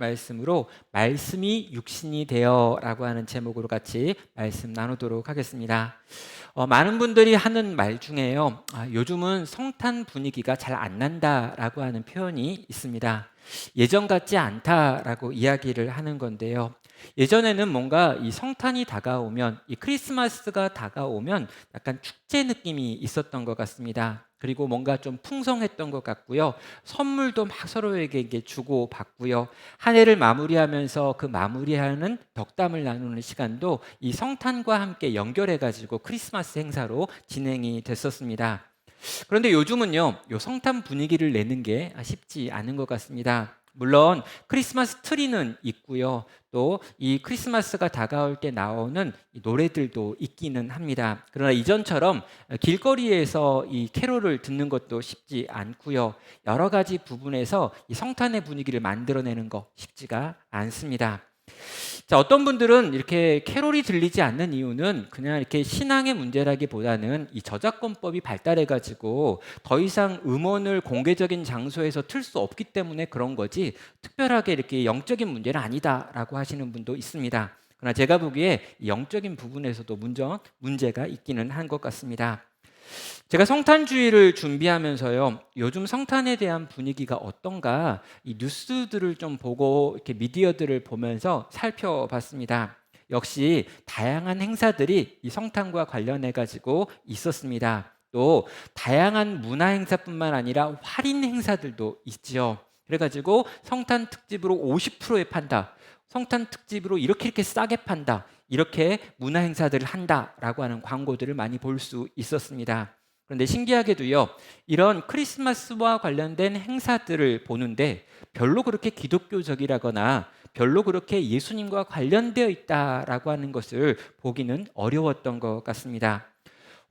말씀으로 말씀이 육신이 되어라고 하는 제목으로 같이 말씀 나누도록 하겠습니다. 많은 분들이 하는 말 중에요. 요즘은 성탄 분위기가 잘 안 난다라고 하는 표현이 있습니다. 예전 같지 않다라고 이야기를 하는 건데요. 예전에는 뭔가 이 성탄이 다가오면, 이 크리스마스가 다가오면 약간 축제 느낌이 있었던 것 같습니다. 그리고 뭔가 좀 풍성했던 것 같고요. 선물도 막 서로에게 이게 주고 받고요. 한 해를 마무리하면서 그 마무리하는 덕담을 나누는 시간도 이 성탄과 함께 연결해 가지고 크리스마스 행사로 진행이 됐었습니다. 그런데 요즘은요, 요 성탄 분위기를 내는 게 쉽지 않은 것 같습니다. 물론 크리스마스 트리는 있고요. 또 이 크리스마스가 다가올 때 나오는 이 노래들도 있기는 합니다. 그러나 이전처럼 길거리에서 이 캐롤을 듣는 것도 쉽지 않고요. 여러 가지 부분에서 이 성탄의 분위기를 만들어내는 거 쉽지가 않습니다. 자, 어떤 분들은 이렇게 캐롤이 들리지 않는 이유는 그냥 이렇게 신앙의 문제라기보다는 이 저작권법이 발달해 가지고 더 이상 음원을 공개적인 장소에서 틀 수 없기 때문에 그런 거지, 특별하게 이렇게 영적인 문제는 아니다라고 하시는 분도 있습니다. 그러나 제가 보기에 이 영적인 부분에서도 문제가 있기는 한 것 같습니다. 제가 성탄주의를 준비하면서요, 요즘 성탄에 대한 분위기가 어떤가 이 뉴스들을 좀 보고 이렇게 미디어들을 보면서 살펴봤습니다. 역시 다양한 행사들이 이 성탄과 관련해 가지고 있었습니다. 또 다양한 문화 행사뿐만 아니라 할인 행사들도 있죠. 그래가지고 성탄 특집으로 50%에 판다. 성탄 특집으로 이렇게 싸게 판다. 이렇게 문화 행사들을 한다라고 하는 광고들을 많이 볼 수 있었습니다. 그런데 신기하게도요, 이런 크리스마스와 관련된 행사들을 보는데 별로 그렇게 기독교적이라거나 별로 그렇게 예수님과 관련되어 있다라고 하는 것을 보기는 어려웠던 것 같습니다.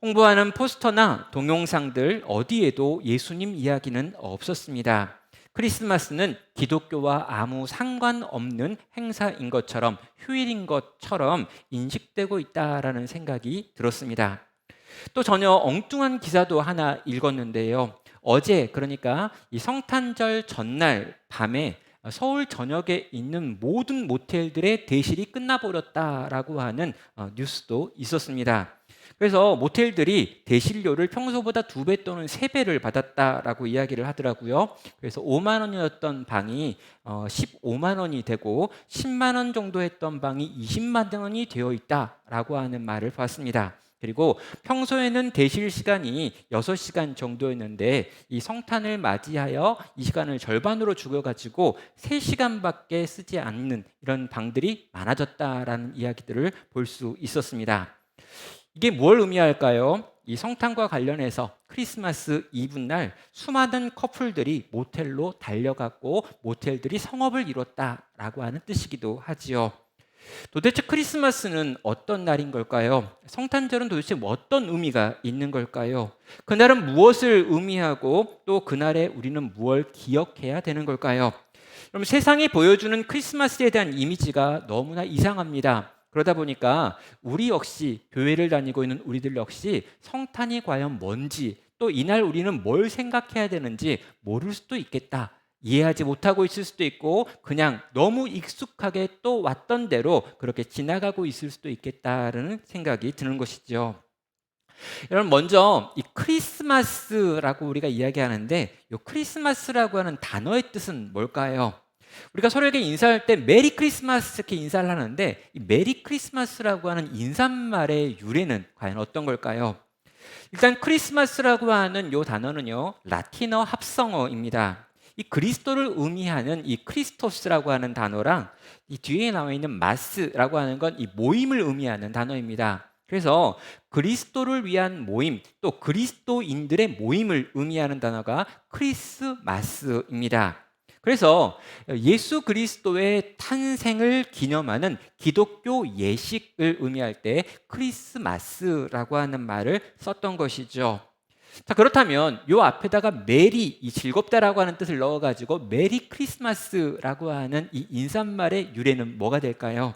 홍보하는 포스터나 동영상들 어디에도 예수님 이야기는 없었습니다. 크리스마스는 기독교와 아무 상관없는 행사인 것처럼, 휴일인 것처럼 인식되고 있다라는 생각이 들었습니다. 또 전혀 엉뚱한 기사도 하나 읽었는데요. 어제, 그러니까 이 성탄절 전날 밤에 서울 전역에 있는 모든 모텔들의 대실이 끝나버렸다라고 하는 뉴스도 있었습니다. 그래서 모텔들이 대실료를 평소보다 2배 또는 3배를 받았다라고 이야기를 하더라고요. 그래서 5만 원이었던 방이 15만 원이 되고 10만 원 정도 했던 방이 20만 원이 되어 있다라고 하는 말을 봤습니다. 그리고 평소에는 대실 시간이 6시간 정도였는데 이 성탄을 맞이하여 이 시간을 절반으로 줄여가지고 3시간밖에 쓰지 않는 이런 방들이 많아졌다라는 이야기들을 볼 수 있었습니다. 이게 뭘 의미할까요? 이 성탄과 관련해서 크리스마스 이브날 수많은 커플들이 모텔로 달려갔고 모텔들이 성업을 이뤘다라고 하는 뜻이기도 하지요. 도대체 크리스마스는 어떤 날인 걸까요? 성탄절은 도대체 어떤 의미가 있는 걸까요? 그날은 무엇을 의미하고 또 그날에 우리는 무엇을 기억해야 되는 걸까요? 그럼 세상이 보여주는 크리스마스에 대한 이미지가 너무나 이상합니다. 그러다 보니까 우리 역시, 교회를 다니고 있는 우리들 역시 성탄이 과연 뭔지, 또 이날 우리는 뭘 생각해야 되는지 모를 수도 있겠다. 이해하지 못하고 있을 수도 있고 그냥 너무 익숙하게 또 왔던 대로 그렇게 지나가고 있을 수도 있겠다라는 생각이 드는 것이죠. 여러분, 먼저 이 크리스마스라고 우리가 이야기하는데 이 크리스마스라고 하는 단어의 뜻은 뭘까요? 우리가 서로에게 인사할 때 메리 크리스마스 이렇게 인사를 하는데 이 메리 크리스마스라고 하는 인사말의 유래는 과연 어떤 걸까요? 일단 크리스마스라고 하는 이 단어는요, 라틴어 합성어입니다. 이 그리스도를 의미하는 이 크리스토스라고 하는 단어랑 이 뒤에 나와 있는 마스라고 하는 건 이 모임을 의미하는 단어입니다. 그래서 그리스도를 위한 모임, 또 그리스도인들의 모임을 의미하는 단어가 크리스마스입니다. 그래서 예수 그리스도의 탄생을 기념하는 기독교 예식을 의미할 때 크리스마스라고 하는 말을 썼던 것이죠. 자, 그렇다면 요 앞에다가 메리, 이 즐겁다라고 하는 뜻을 넣어가지고 메리 크리스마스라고 하는 이 인사말의 유래는 뭐가 될까요?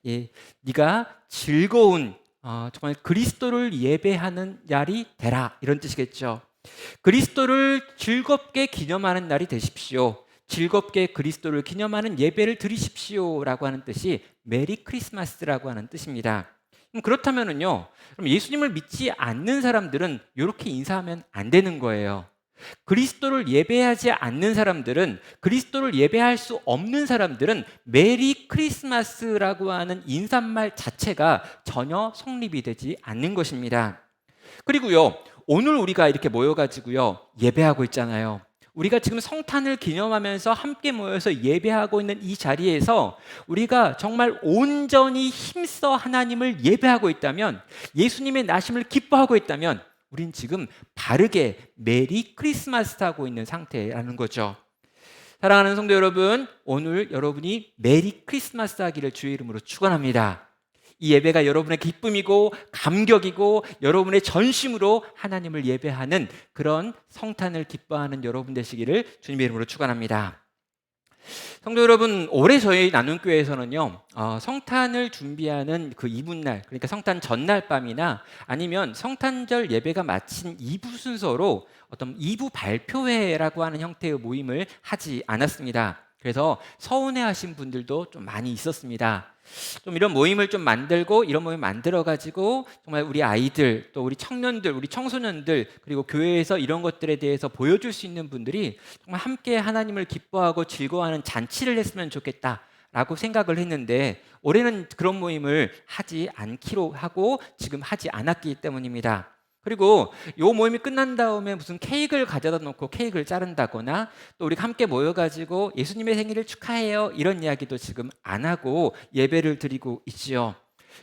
예, 네가 즐거운 정말 그리스도를 예배하는 날이 되라, 이런 뜻이겠죠. 그리스도를 즐겁게 기념하는 날이 되십시오. 즐겁게 그리스도를 기념하는 예배를 드리십시오라고 하는 뜻이 메리 크리스마스라고 하는 뜻입니다. 그렇다면은요, 그럼 예수님을 믿지 않는 사람들은 이렇게 인사하면 안 되는 거예요. 그리스도를 예배하지 않는 사람들은, 그리스도를 예배할 수 없는 사람들은 메리 크리스마스라고 하는 인사말 자체가 전혀 성립이 되지 않는 것입니다. 그리고요, 오늘 우리가 이렇게 모여가지고요 예배하고 있잖아요. 우리가 지금 성탄을 기념하면서 함께 모여서 예배하고 있는 이 자리에서 우리가 정말 온전히 힘써 하나님을 예배하고 있다면, 예수님의 나심을 기뻐하고 있다면 우린 지금 바르게 메리 크리스마스 하고 있는 상태라는 거죠. 사랑하는 성도 여러분, 오늘 여러분이 메리 크리스마스 하기를 주의 이름으로 축원합니다. 이 예배가 여러분의 기쁨이고 감격이고 여러분의 전심으로 하나님을 예배하는 그런 성탄을 기뻐하는 여러분 되시기를 주님의 이름으로 축원합니다. 성도 여러분, 올해 저희 나눔교회에서는요 성탄을 준비하는 그 이브날, 그러니까 성탄 전날 밤이나 아니면 성탄절 예배가 마친 2부 순서로 어떤 2부 발표회라고 하는 형태의 모임을 하지 않았습니다. 그래서 서운해하신 분들도 좀 많이 있었습니다. 좀 이런 모임을 좀 만들고, 이런 모임 만들어 가지고 정말 우리 아이들, 또 우리 청년들, 우리 청소년들, 그리고 교회에서 이런 것들에 대해서 보여줄 수 있는 분들이 정말 함께 하나님을 기뻐하고 즐거워하는 잔치를 했으면 좋겠다라고 생각을 했는데, 올해는 그런 모임을 하지 않기로 하고 지금 하지 않았기 때문입니다. 그리고 요 모임이 끝난 다음에 무슨 케이크를 가져다 놓고 케이크를 자른다거나, 또 우리 함께 모여가지고 예수님의 생일을 축하해요 이런 이야기도 지금 안 하고 예배를 드리고 있지요.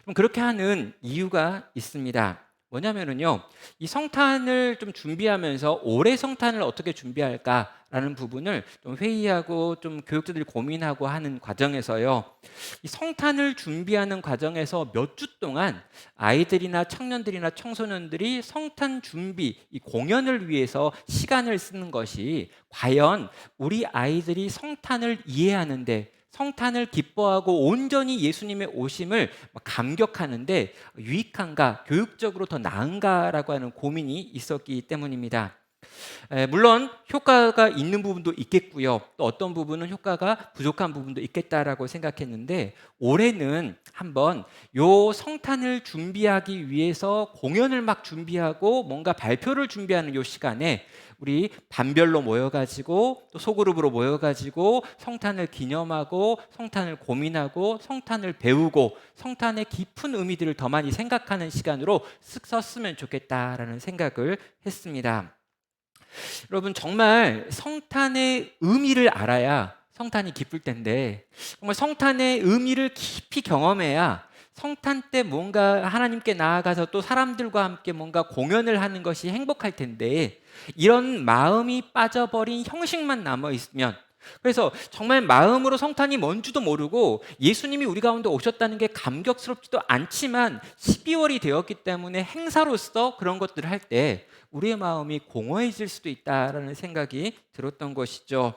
그럼 그렇게 하는 이유가 있습니다. 뭐냐면은요, 이 성탄을 좀 준비하면서 올해 성탄을 어떻게 준비할까라는 부분을 좀 회의하고 좀 교육자들이 고민하고 하는 과정에서요, 이 성탄을 준비하는 과정에서 몇 주 동안 아이들이나 청년들이나 청소년들이 성탄 준비, 이 공연을 위해서 시간을 쓰는 것이 과연 우리 아이들이 성탄을 이해하는데, 성탄을 기뻐하고 온전히 예수님의 오심을 감격하는데 유익한가, 교육적으로 더 나은가라고 하는 고민이 있었기 때문입니다. 물론 효과가 있는 부분도 있겠고요, 또 어떤 부분은 효과가 부족한 부분도 있겠다라고 생각했는데, 올해는 한번 요 성탄을 준비하기 위해서 공연을 막 준비하고 뭔가 발표를 준비하는 요 시간에 우리 반별로 모여가지고 또 소그룹으로 모여가지고 성탄을 기념하고 성탄을 고민하고 성탄을 배우고 성탄의 깊은 의미들을 더 많이 생각하는 시간으로 쓱 썼으면 좋겠다라는 생각을 했습니다. 여러분, 정말 성탄의 의미를 알아야 성탄이 기쁠 텐데, 정말 성탄의 의미를 깊이 경험해야 성탄 때 뭔가 하나님께 나아가서 또 사람들과 함께 뭔가 공연을 하는 것이 행복할 텐데, 이런 마음이 빠져버린 형식만 남아 있으면, 그래서 정말 마음으로 성탄이 뭔지도 모르고 예수님이 우리 가운데 오셨다는 게 감격스럽지도 않지만 12월이 되었기 때문에 행사로서 그런 것들을 할 때 우리의 마음이 공허해질 수도 있다라는 생각이 들었던 것이죠.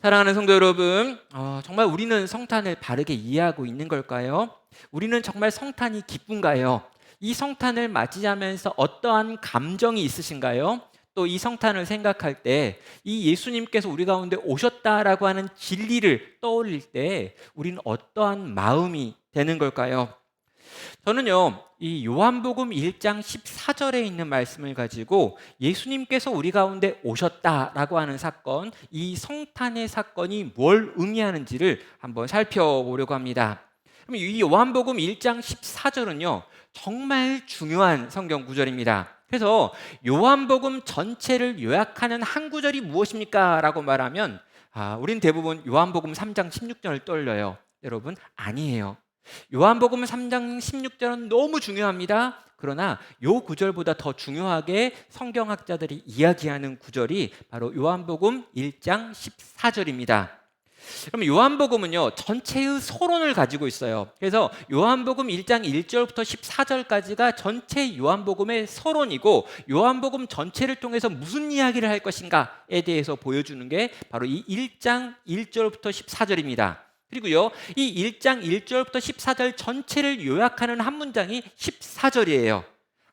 사랑하는 성도 여러분, 정말 우리는 성탄을 바르게 이해하고 있는 걸까요? 우리는 정말 성탄이 기쁜가요? 이 성탄을 맞이하면서 어떠한 감정이 있으신가요? 또 이 성탄을 생각할 때 이 예수님께서 우리 가운데 오셨다라고 하는 진리를 떠올릴 때 우리는 어떠한 마음이 되는 걸까요? 저는요, 이 요한복음 1장 14절에 있는 말씀을 가지고 예수님께서 우리 가운데 오셨다라고 하는 사건, 이 성탄의 사건이 뭘 의미하는지를 한번 살펴보려고 합니다. 그럼 이 요한복음 1장 14절은요, 정말 중요한 성경 구절입니다. 그래서 요한복음 전체를 요약하는 한 구절이 무엇입니까? 라고 말하면 우린 대부분 요한복음 3장 16절을 떠올려요. 여러분, 아니에요. 요한복음 3장 16절은 너무 중요합니다. 그러나 요 구절보다 더 중요하게 성경학자들이 이야기하는 구절이 바로 요한복음 1장 14절입니다. 그럼 요한복음은요, 전체의 서론을 가지고 있어요. 그래서 요한복음 1장 1절부터 14절까지가 전체 요한복음의 서론이고, 요한복음 전체를 통해서 무슨 이야기를 할 것인가에 대해서 보여주는 게 바로 이 1장 1절부터 14절입니다. 그리고요, 이 1장 1절부터 14절 전체를 요약하는 한 문장이 14절이에요.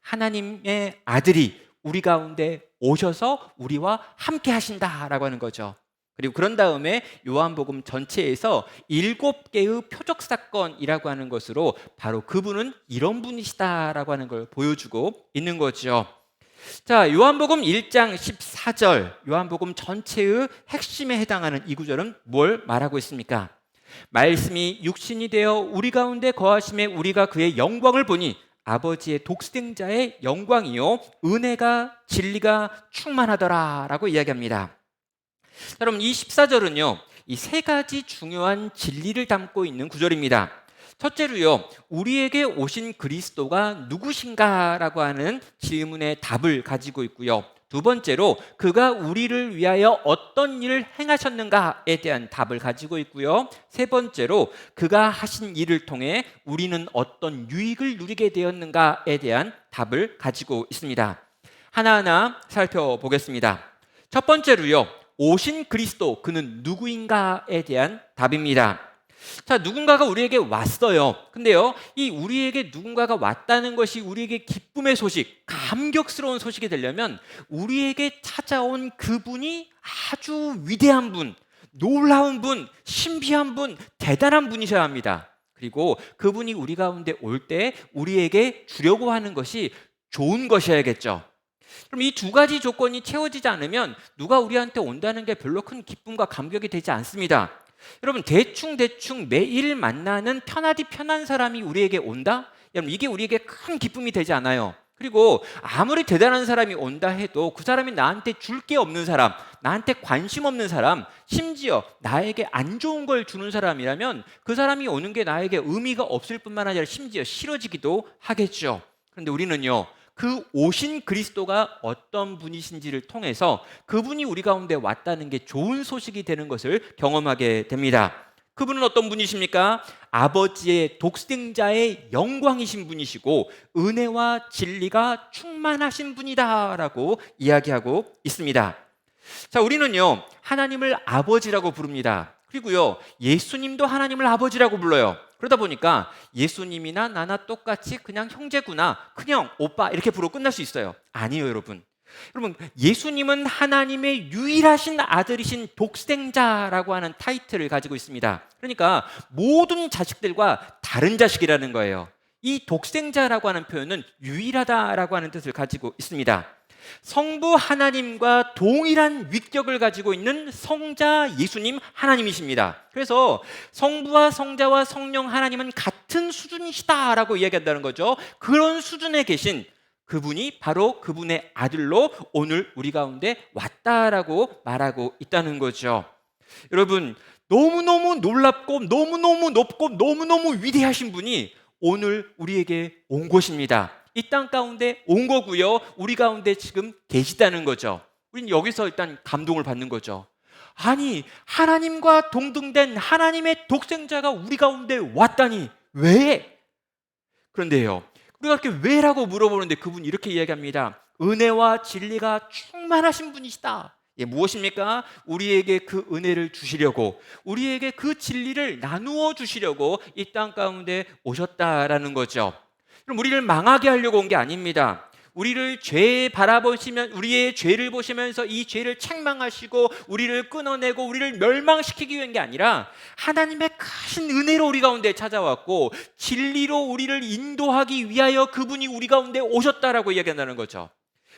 하나님의 아들이 우리 가운데 오셔서 우리와 함께 하신다라고 하는 거죠. 그리고 그런 다음에 요한복음 전체에서 7개의 표적 사건이라고 하는 것으로 바로 그분은 이런 분이시다라고 하는 걸 보여주고 있는 거죠. 자, 요한복음 1장 14절, 요한복음 전체의 핵심에 해당하는 이 구절은 뭘 말하고 있습니까? 말씀이 육신이 되어 우리 가운데 거하심에 우리가 그의 영광을 보니 아버지의 독생자의 영광이요 은혜가 진리가 충만하더라라고 이야기합니다. 자, 여러분 이 14절은요 이 세 가지 중요한 진리를 담고 있는 구절입니다. 첫째로요, 우리에게 오신 그리스도가 누구신가라고 하는 질문의 답을 가지고 있고요. 두 번째로 그가 우리를 위하여 어떤 일을 행하셨는가에 대한 답을 가지고 있고요. 세 번째로 그가 하신 일을 통해 우리는 어떤 유익을 누리게 되었는가에 대한 답을 가지고 있습니다. 하나하나 살펴보겠습니다. 첫 번째로요, 오신 그리스도 그는 누구인가에 대한 답입니다. 자, 누군가가 우리에게 왔어요. 근데요, 이 우리에게 누군가가 왔다는 것이 우리에게 기쁨의 소식, 감격스러운 소식이 되려면 우리에게 찾아온 그분이 아주 위대한 분, 놀라운 분, 신비한 분, 대단한 분이셔야 합니다. 그리고 그분이 우리 가운데 올 때 우리에게 주려고 하는 것이 좋은 것이어야겠죠. 그럼 이 두 가지 조건이 채워지지 않으면 누가 우리한테 온다는 게 별로 큰 기쁨과 감격이 되지 않습니다. 여러분 대충 매일 만나는 편하디 편한 사람이 우리에게 온다? 여러분 이게 우리에게 큰 기쁨이 되지 않아요. 그리고 아무리 대단한 사람이 온다 해도 그 사람이 나한테 줄 게 없는 사람, 나한테 관심 없는 사람, 심지어 나에게 안 좋은 걸 주는 사람이라면 그 사람이 오는 게 나에게 의미가 없을 뿐만 아니라 심지어 싫어지기도 하겠죠. 그런데 우리는요, 그 오신 그리스도가 어떤 분이신지를 통해서 그분이 우리 가운데 왔다는 게 좋은 소식이 되는 것을 경험하게 됩니다. 그분은 어떤 분이십니까? 아버지의 독생자의 영광이신 분이시고 은혜와 진리가 충만하신 분이다라고 이야기하고 있습니다. 자, 우리는요 하나님을 아버지라고 부릅니다. 그리고요 예수님도 하나님을 아버지라고 불러요. 그러다 보니까 예수님이나 나나 똑같이 그냥 형제구나, 그냥 오빠 이렇게 부르고 끝날 수 있어요. 아니에요, 여러분. 여러분, 예수님은 하나님의 유일하신 아들이신 독생자라고 하는 타이틀을 가지고 있습니다. 그러니까 모든 자식들과 다른 자식이라는 거예요. 이 독생자라고 하는 표현은 유일하다라고 하는 뜻을 가지고 있습니다. 성부 하나님과 동일한 위격을 가지고 있는 성자 예수님 하나님이십니다. 그래서 성부와 성자와 성령 하나님은 같은 수준이시다라고 이야기한다는 거죠. 그런 수준에 계신 그분이 바로 그분의 아들로 오늘 우리 가운데 왔다라고 말하고 있다는 거죠. 여러분, 너무너무 놀랍고 너무너무 높고 너무너무 위대하신 분이 오늘 우리에게 온 것입니다. 이 땅 가운데 온 거고요. 우리 가운데 지금 계시다는 거죠. 우리는 여기서 일단 감동을 받는 거죠. 아니, 하나님과 동등된 하나님의 독생자가 우리 가운데 왔다니 왜? 그런데요, 우리가 이렇게 왜라고 물어보는데 그분이 이렇게 이야기합니다. 은혜와 진리가 충만하신 분이시다. 예, 무엇입니까? 우리에게 그 은혜를 주시려고, 우리에게 그 진리를 나누어 주시려고 이 땅 가운데 오셨다라는 거죠. 그럼 우리를 망하게 하려고 온 게 아닙니다. 우리를 죄 바라보시면, 우리의 죄를 보시면서 이 죄를 책망하시고 우리를 끊어내고 우리를 멸망시키기 위한 게 아니라 하나님의 크신 은혜로 우리 가운데 찾아왔고 진리로 우리를 인도하기 위하여 그분이 우리 가운데 오셨다라고 이야기한다는 거죠.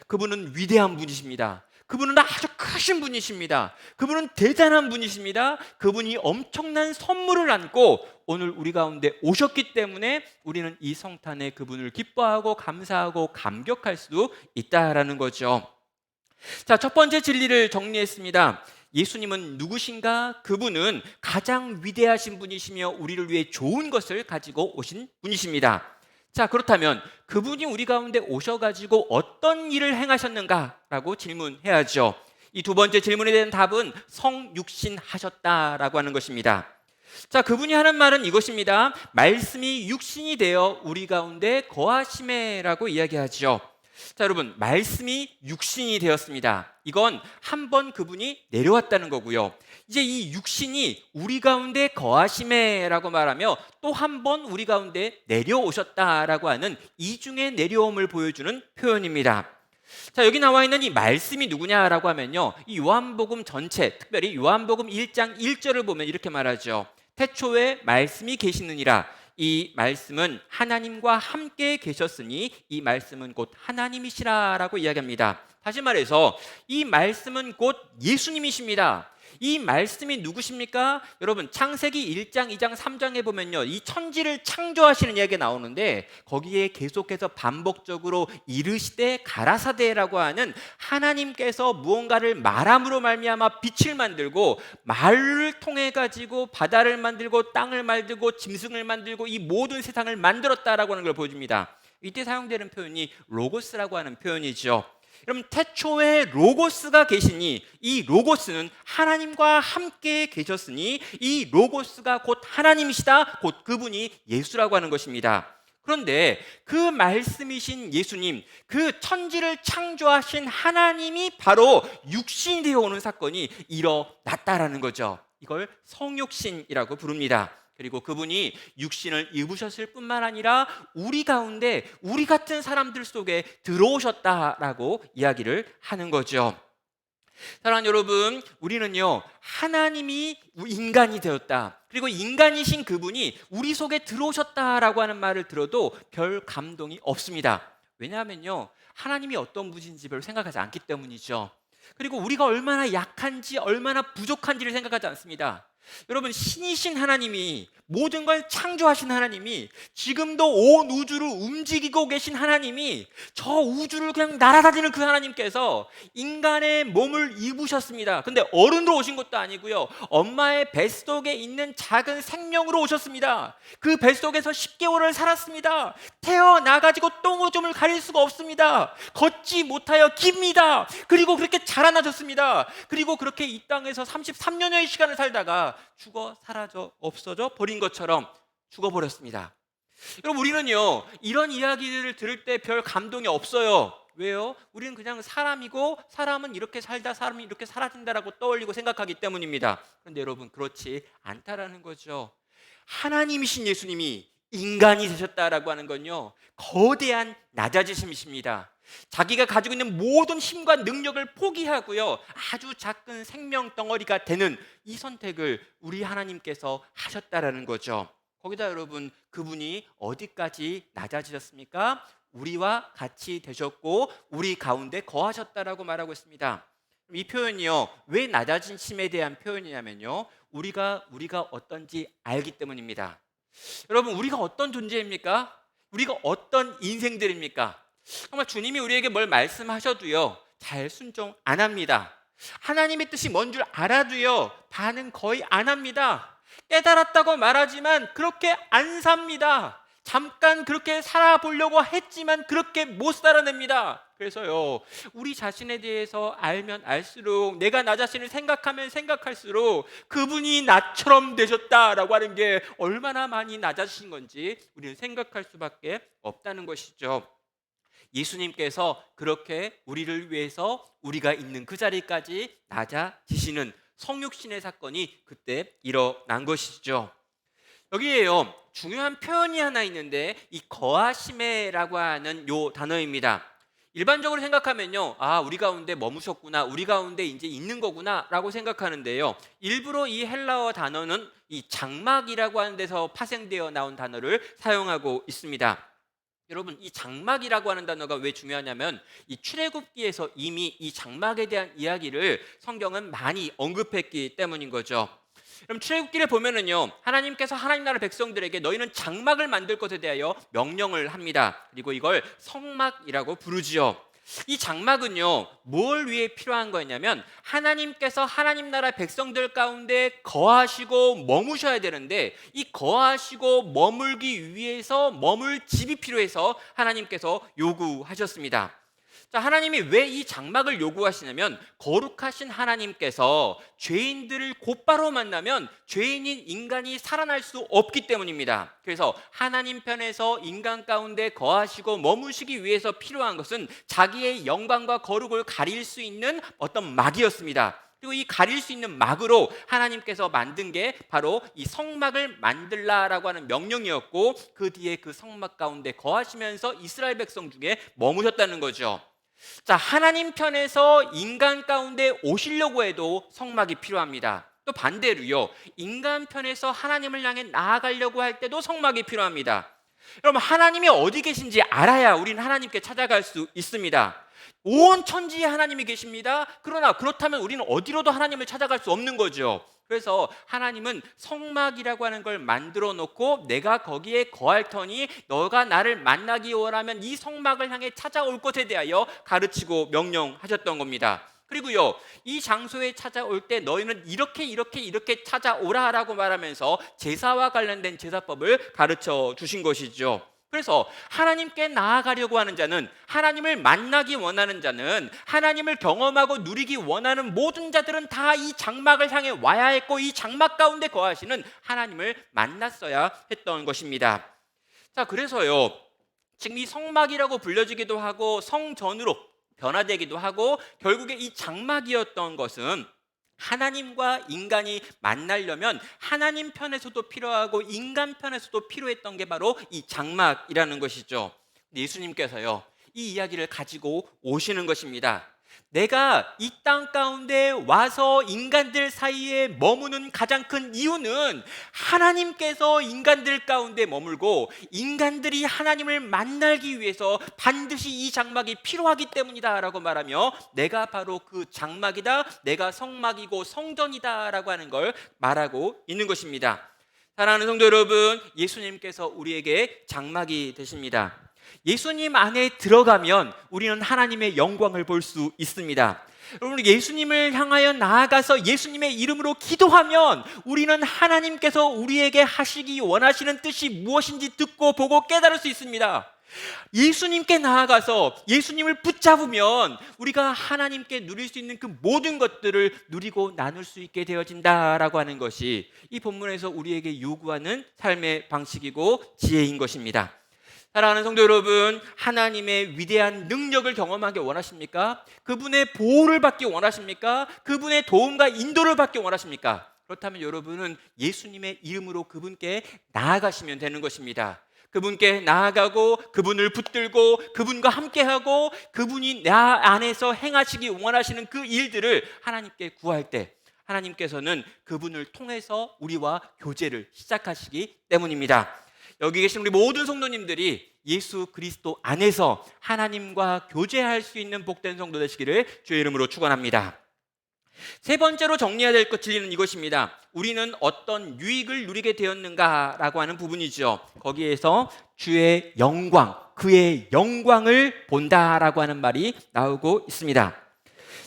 그분은 위대한 분이십니다. 그분은 아주 크신 분이십니다. 그분은 대단한 분이십니다. 그분이 엄청난 선물을 안고 오늘 우리 가운데 오셨기 때문에 우리는 이 성탄에 그분을 기뻐하고 감사하고 감격할 수 있다라는 거죠. 자, 첫 번째 진리를 정리했습니다. 예수님은 누구신가? 그분은 가장 위대하신 분이시며 우리를 위해 좋은 것을 가지고 오신 분이십니다. 자, 그렇다면 그분이 우리 가운데 오셔가지고 어떤 일을 행하셨는가라고 질문해야죠. 이 두 번째 질문에 대한 답은 성육신 하셨다라고 하는 것입니다. 자, 그분이 하는 말은 이것입니다. 말씀이 육신이 되어 우리 가운데 거하심에라고 이야기하죠. 자, 여러분, 말씀이 육신이 되었습니다. 이건 한 번 그분이 내려왔다는 거고요. 이제 이 육신이 우리 가운데 거하심에라고 말하며 또 한 번 우리 가운데 내려오셨다라고 하는 이중의 내려옴을 보여주는 표현입니다. 자, 여기 나와 있는 이 말씀이 누구냐라고 하면요, 이 요한복음 전체, 특별히 요한복음 1장 1절을 보면 이렇게 말하죠. 태초에 말씀이 계시느니라. 이 말씀은 하나님과 함께 계셨으니 이 말씀은 곧 하나님이시라라고 이야기합니다. 다시 말해서 이 말씀은 곧 예수님이십니다. 이 말씀이 누구십니까? 여러분, 창세기 1장, 2장, 3장에 보면요, 이 천지를 창조하시는 이야기가 나오는데 거기에 계속해서 반복적으로 이르시되 가라사대라고 하는 하나님께서 무언가를 말함으로 말미암아 빛을 만들고 말을 통해 가지고 바다를 만들고 땅을 만들고 짐승을 만들고 이 모든 세상을 만들었다라고 하는 걸 보여줍니다. 이때 사용되는 표현이 로고스라고 하는 표현이죠. 여러분, 태초에 로고스가 계시니 이 로고스는 하나님과 함께 계셨으니 이 로고스가 곧 하나님이시다, 곧 그분이 예수라고 하는 것입니다. 그런데 그 말씀이신 예수님, 그 천지를 창조하신 하나님이 바로 육신이 되어 오는 사건이 일어났다라는 거죠. 이걸 성육신이라고 부릅니다. 그리고 그분이 육신을 입으셨을 뿐만 아니라 우리 가운데 우리 같은 사람들 속에 들어오셨다라고 이야기를 하는 거죠. 사랑하는 여러분, 우리는요, 하나님이 인간이 되었다, 그리고 인간이신 그분이 우리 속에 들어오셨다라고 하는 말을 들어도 별 감동이 없습니다. 왜냐하면요, 하나님이 어떤 분인지 별로 생각하지 않기 때문이죠. 그리고 우리가 얼마나 약한지, 얼마나 부족한지를 생각하지 않습니다. 여러분, 신이신 하나님이, 모든 걸 창조하신 하나님이, 지금도 온 우주를 움직이고 계신 하나님이, 저 우주를 그냥 날아다니는 그 하나님께서 인간의 몸을 입으셨습니다. 근데 어른으로 오신 것도 아니고요, 엄마의 뱃속에 있는 작은 생명으로 오셨습니다. 그 뱃속에서 10개월을 살았습니다. 태어나가지고 똥오줌을 가릴 수가 없습니다. 걷지 못하여 깁니다. 그리고 그렇게 자라나셨습니다. 그리고 그렇게 이 땅에서 33년여의 시간을 살다가 죽어 사라져 없어져 버린 것처럼 죽어버렸습니다. 여러분, 우리는요, 이런 이야기들을 들을 때 별 감동이 없어요. 왜요? 우리는 그냥 사람이고 사람은 이렇게 살다 사람이 이렇게 사라진다라고 떠올리고 생각하기 때문입니다. 그런데 여러분, 그렇지 않다라는 거죠. 하나님이신 예수님이 인간이 되셨다라고 하는 건요, 거대한 낮아지심이십니다. 자기가 가지고 있는 모든 힘과 능력을 포기하고요, 아주 작은 생명 덩어리가 되는 이 선택을 우리 하나님께서 하셨다라는 거죠. 거기다 여러분, 그분이 어디까지 낮아지셨습니까? 우리와 같이 되셨고 우리 가운데 거하셨다라고 말하고 있습니다. 이 표현이요, 왜 낮아지심에 대한 표현이냐면요, 우리가 어떤지 알기 때문입니다. 여러분, 우리가 어떤 존재입니까? 우리가 어떤 인생들입니까? 정말 주님이 우리에게 뭘 말씀하셔도요, 잘 순종 안 합니다. 하나님의 뜻이 뭔 줄 알아도요, 반응 거의 안 합니다. 깨달았다고 말하지만 그렇게 안 삽니다. 잠깐 그렇게 살아보려고 했지만 그렇게 못 살아냅니다. 그래서요, 우리 자신에 대해서 알면 알수록, 내가 나 자신을 생각하면 생각할수록 그분이 나처럼 되셨다라고 하는 게 얼마나 많이 낮아지신 건지 우리는 생각할 수밖에 없다는 것이죠. 예수님께서 그렇게 우리를 위해서 우리가 있는 그 자리까지 낮아지시는 성육신의 사건이 그때 일어난 것이죠. 여기에요, 중요한 표현이 하나 있는데 이 거하심에라고 하는 요 단어입니다. 일반적으로 생각하면요, 아, 우리 가운데 머무셨구나, 우리 가운데 이제 있는 거구나 라고 생각하는데요, 일부러 이 헬라어 단어는 이 장막이라고 하는 데서 파생되어 나온 단어를 사용하고 있습니다. 여러분, 이 장막이라고 하는 단어가 왜 중요하냐면 이 출애굽기에서 이미 이 장막에 대한 이야기를 성경은 많이 언급했기 때문인 거죠. 그럼 출애굽기를 보면은요, 하나님께서 하나님 나라 백성들에게 너희는 장막을 만들 것에 대하여 명령을 합니다. 그리고 이걸 성막이라고 부르지요. 이 장막은요, 뭘 위해 필요한 거냐면 하나님께서 하나님 나라 백성들 가운데 거하시고 머무셔야 되는데, 이 거하시고 머물기 위해서 머물 집이 필요해서 하나님께서 요구하셨습니다. 자, 하나님이 왜 이 장막을 요구하시냐면 거룩하신 하나님께서 죄인들을 곧바로 만나면 죄인인 인간이 살아날 수 없기 때문입니다. 그래서 하나님 편에서 인간 가운데 거하시고 머무시기 위해서 필요한 것은 자기의 영광과 거룩을 가릴 수 있는 어떤 막이었습니다. 그리고 이 가릴 수 있는 막으로 하나님께서 만든 게 바로 이 성막을 만들라라고 하는 명령이었고, 그 뒤에 그 성막 가운데 거하시면서 이스라엘 백성 중에 머무셨다는 거죠. 자, 하나님 편에서 인간 가운데 오시려고 해도 성막이 필요합니다. 또 반대로요, 인간 편에서 하나님을 향해 나아가려고 할 때도 성막이 필요합니다. 여러분, 하나님이 어디 계신지 알아야 우리는 하나님께 찾아갈 수 있습니다. 온 천지에 하나님이 계십니다. 그러나 그렇다면 우리는 어디로도 하나님을 찾아갈 수 없는 거죠. 그래서 하나님은 성막이라고 하는 걸 만들어 놓고 내가 거기에 거할 터니 너가 나를 만나기 원하면 이 성막을 향해 찾아올 것에 대하여 가르치고 명령하셨던 겁니다. 그리고요, 이 장소에 찾아올 때 너희는 이렇게 찾아오라라고 말하면서 제사와 관련된 제사법을 가르쳐 주신 것이죠. 그래서 하나님께 나아가려고 하는 자는, 하나님을 만나기 원하는 자는, 하나님을 경험하고 누리기 원하는 모든 자들은 다 이 장막을 향해 와야 했고, 이 장막 가운데 거하시는 하나님을 만났어야 했던 것입니다. 자, 그래서요, 지금 이 성막이라고 불려지기도 하고 성전으로 변화되기도 하고, 결국에 이 장막이었던 것은 하나님과 인간이 만나려면 하나님 편에서도 필요하고 인간 편에서도 필요했던 게 바로 이 장막이라는 것이죠. 예수님께서요, 이 이야기를 가지고 오시는 것입니다. 내가 이 땅 가운데 와서 인간들 사이에 머무는 가장 큰 이유는 하나님께서 인간들 가운데 머물고 인간들이 하나님을 만나기 위해서 반드시 이 장막이 필요하기 때문이다 라고 말하며, 내가 바로 그 장막이다, 내가 성막이고 성전이다 라고 하는 걸 말하고 있는 것입니다. 사랑하는 성도 여러분, 예수님께서 우리에게 장막이 되십니다. 예수님 안에 들어가면 우리는 하나님의 영광을 볼 수 있습니다. 여러분, 예수님을 향하여 나아가서 예수님의 이름으로 기도하면 우리는 하나님께서 우리에게 하시기 원하시는 뜻이 무엇인지 듣고 보고 깨달을 수 있습니다. 예수님께 나아가서 예수님을 붙잡으면 우리가 하나님께 누릴 수 있는 그 모든 것들을 누리고 나눌 수 있게 되어진다라고 하는 것이 이 본문에서 우리에게 요구하는 삶의 방식이고 지혜인 것입니다. 사랑하는 성도 여러분, 하나님의 위대한 능력을 경험하기 원하십니까? 그분의 보호를 받기 원하십니까? 그분의 도움과 인도를 받기 원하십니까? 그렇다면 여러분은 예수님의 이름으로 그분께 나아가시면 되는 것입니다. 그분께 나아가고 그분을 붙들고 그분과 함께하고 그분이 나 안에서 행하시기 원하시는 그 일들을 하나님께 구할 때 하나님께서는 그분을 통해서 우리와 교제를 시작하시기 때문입니다. 여기 계신 우리 모든 성도님들이 예수 그리스도 안에서 하나님과 교제할 수 있는 복된 성도 되시기를 주의 이름으로 축원합니다. 세 번째로 정리해야 될 진리는 이것입니다. 우리는 어떤 유익을 누리게 되었는가라고 하는 부분이죠. 거기에서 주의 영광, 그의 영광을 본다라고 하는 말이 나오고 있습니다.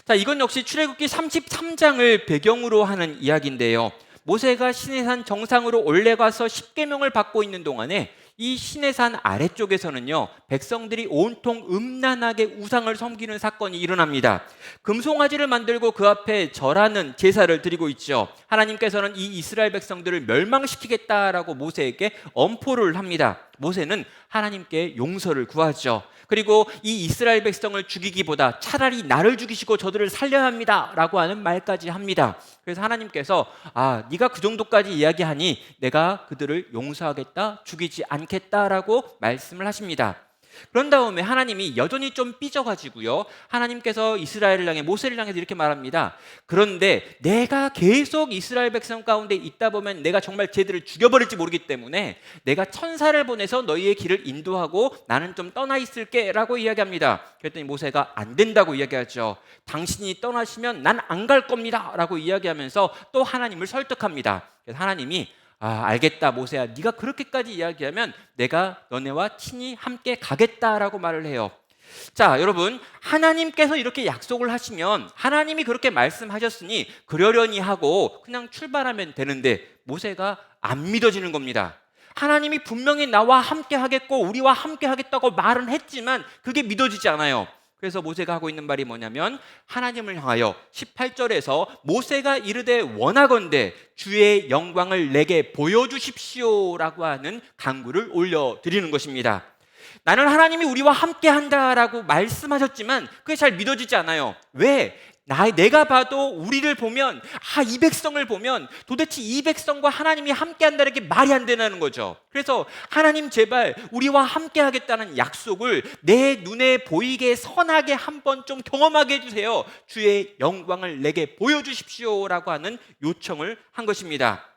자, 이건 역시 출애굽기 33장을 배경으로 하는 이야기인데요. 모세가 시내산 정상으로 올라가서 십계명을 받고 있는 동안에 이 시내산 아래쪽에서는요, 백성들이 온통 음란하게 우상을 섬기는 사건이 일어납니다. 금송아지를 만들고 그 앞에 절하는 제사를 드리고 있죠. 하나님께서는 이 이스라엘 백성들을 멸망시키겠다라고 모세에게 엄포를 합니다. 모세는 하나님께 용서를 구하죠. 그리고 이 이스라엘 백성을 죽이기보다 차라리 나를 죽이시고 저들을 살려야 합니다 라고 하는 말까지 합니다. 그래서 하나님께서 네가 그 정도까지 이야기하니 내가 그들을 용서하겠다, 죽이지 않겠다라고 말씀을 하십니다. 그런 다음에 하나님이 여전히 좀 삐져가지고요, 하나님께서 이스라엘을 향해, 모세를 향해서 이렇게 말합니다. 그런데 내가 계속 이스라엘 백성 가운데 있다 보면 내가 정말 쟤들을 죽여버릴지 모르기 때문에 내가 천사를 보내서 너희의 길을 인도하고 나는 좀 떠나 있을게 라고 이야기합니다. 그랬더니 모세가 안 된다고 이야기하죠. 당신이 떠나시면 난 안 갈 겁니다 라고 이야기하면서 또 하나님을 설득합니다. 그래서 하나님이 알겠다 모세야, 네가 그렇게까지 이야기하면 내가 너네와 친히 함께 가겠다라고 말을 해요. 자, 여러분, 하나님께서 이렇게 약속을 하시면 하나님이 그렇게 말씀하셨으니 그러려니 하고 그냥 출발하면 되는데 모세가 안 믿어지는 겁니다. 하나님이 분명히 나와 함께 하겠고 우리와 함께 하겠다고 말은 했지만 그게 믿어지지 않아요. 그래서 모세가 하고 있는 말이 뭐냐면, 하나님을 향하여 18절에서 모세가 이르되 원하건대 주의 영광을 내게 보여주십시오 라고 하는 간구를 올려드리는 것입니다. 나는 하나님이 우리와 함께 한다라고 말씀하셨지만 그게 잘 믿어지지 않아요. 왜? 내가 봐도 우리를 보면, 이 백성을 보면 도대체 이 백성과 하나님이 함께 한다는 게 말이 안 되는 거죠. 그래서 하나님 제발 우리와 함께 하겠다는 약속을 내 눈에 보이게 선하게 한번 좀 경험하게 해주세요. 주의 영광을 내게 보여주십시오 라고 하는 요청을 한 것입니다.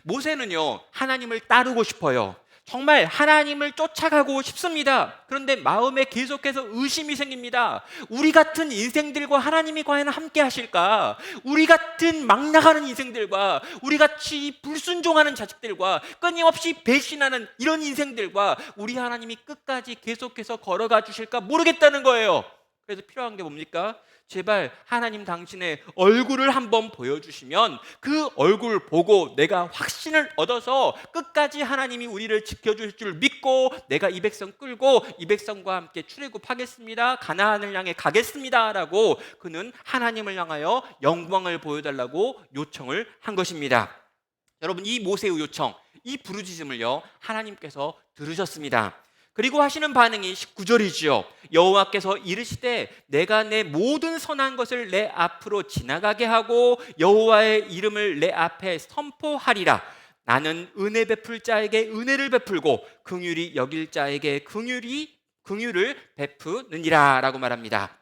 모세는요, 하나님을 따르고 싶어요. 정말 하나님을 쫓아가고 싶습니다. 그런데 마음에 계속해서 의심이 생깁니다. 우리 같은 인생들과 하나님이 과연 함께 하실까? 우리 같은 막 나가는 인생들과, 우리 같이 불순종하는 자식들과, 끊임없이 배신하는 이런 인생들과 우리 하나님이 끝까지 계속해서 걸어가 주실까 모르겠다는 거예요. 그래서 필요한 게 뭡니까? 제발 하나님 당신의 얼굴을 한번 보여주시면 그 얼굴 보고 내가 확신을 얻어서 끝까지 하나님이 우리를 지켜주실 줄 믿고 내가 이 백성 끌고 이 백성과 함께 출애굽하겠습니다, 가나안을 향해 가겠습니다 라고 그는 하나님을 향하여 영광을 보여달라고 요청을 한 것입니다. 여러분, 이 모세의 요청, 이 부르짖음을요 하나님께서 들으셨습니다. 그리고 하시는 반응이 19절이지요. 여호와께서 이르시되 내가 내 모든 선한 것을 내 앞으로 지나가게 하고 여호와의 이름을 내 앞에 선포하리라. 나는 은혜 베풀 자에게 은혜를 베풀고 긍휼히 여길 자에게 긍휼을 베푸느니라 라고 말합니다.